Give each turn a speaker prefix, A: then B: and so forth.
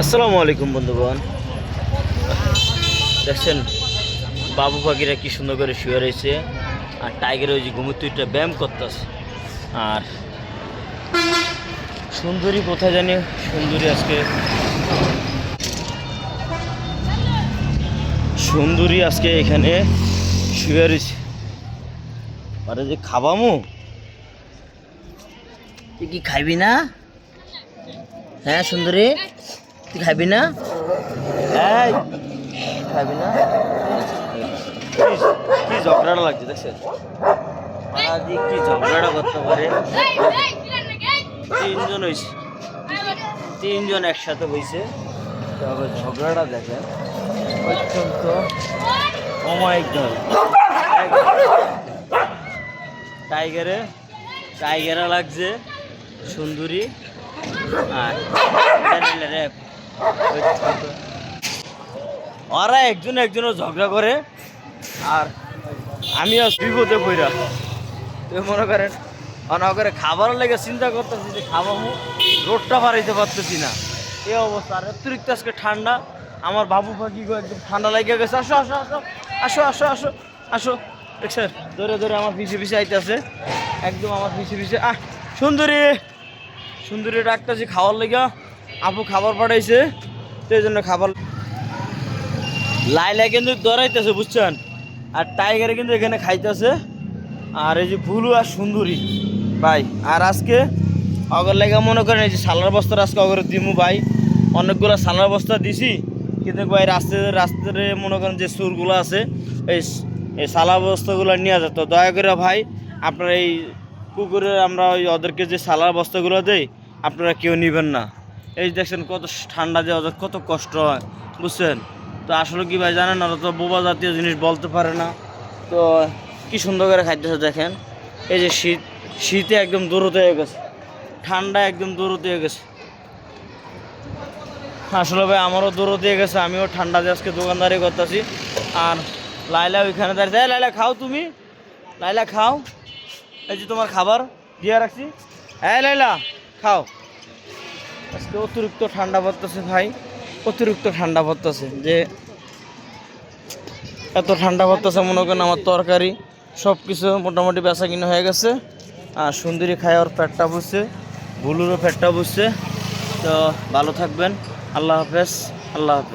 A: আসসালামু আলাইকুম বন্ধুগণ। দেখছেন বাবু পাখিরা কি সুন্দর করে শুয়ে রয়েছে, আর টাইগার ওই যে ঘুমুতুইটা ব্যায়াম করতেছে। আর সুন্দরী কোথায় জানি, সুন্দরী আজকে এখানে শুয়ে রয়েছে। আরে যে খাবামু, তুই কি খাইবি না? হ্যাঁ সুন্দরী, তুই খাইবি না? এই খাবি না? কি ঝগড়াটা লাগছে দেখছেন, কি ঝগড়াটা করতে পারে। তিনজন একসাথে হয়েছে, তবে ঝগড়াটা দেখেন অত্যন্ত অমায়িক ধরে। টাইগারে লাগছে সুন্দরী, আর ওরা একজনের ঝগড়া করে, আর আমিও বিপদে পড়া। তো মনে করেন অনেক খাবার লেগে চিন্তা করতেছি যে খাবামু, রোডটা পারাইতে পারতেছি না, এই অবস্থা। আর অতিরিক্ত আজকে ঠান্ডা, আমার বাবু পাখি একদম ঠান্ডা লেগে গেছে। আসো আসো আসো আসো আসো আসো আসো দেখছেন, ধরে ধরে আমার পিছিয়ে আইতেছে, একদম আমার পিছিয়ে সুন্দরী ডাকতেছি খাওয়ার লেগে। আপু খাবার পাঠাইছে, তো এই জন্য খাবার লাইলা কিন্তু দৌড়াইতেছে বুঝছেন, আর টাইগারে কিন্তু এখানে খাইতেছে। আর এই যে ভুলু আর সুন্দরী ভাই, আর আজকে অগর লেগে মনে করেন এই যে সালার বস্তা আজকে অগরে দিমু ভাই, অনেকগুলো সালার বস্তা দিছি, কিন্তু ভাই রাস্তাতে মনে করেন যে সুরগুলো আছে, এই সালার বস্তাগুলো নিয়ে যেত। দয়া করে ভাই আপনারা এই পুকুরে আমরা ওদেরকে যে সালার বস্তাগুলো দেই, আপনারা কেউ নেবেন না। এই দেখছেন কত ঠান্ডা, যে ওদের কত কষ্ট হয় বুঝছেন। তো আসলে কি ভাই জানেন, ওরা তো বোবা জাতীয় জিনিস বলতে পারে না। তো কি সুন্দর করে খাইতেছে দেখেন। এই যে শীতে একদম দূরত হয়ে গেছে, ঠান্ডা একদম দূরত হয়ে গেছে। আসলে ভাই আমারও দূরত হয়ে গেছে, আমিও ঠান্ডা দিয়ে আজকে দোকানদারি করতেছি। আর লাইলা ওইখানে দাঁড়িয়ে, লাইলা খাও, তুমি লাইলা খাও, এই যে তোমার খাবার দিয়ে রাখছি, হ্যাঁ লাইলা খাও। আজকে অতিরিক্ত ঠান্ডা পড়তেছে ভাই, অতিরিক্ত ঠান্ডা পড়তেছে, যে এত ঠান্ডা পড়তেছে মনে করেন আমার তরকারি সব কিছু মোটামুটি বেচা কিনা হয়ে গেছে। আর সুন্দরী খায়, ওর পেটটা বুঝছে, ভুলুরও পেটটা বুঝছে। তো ভালো থাকবেন, আল্লাহ হাফেজ, আল্লাহ হাফেজ।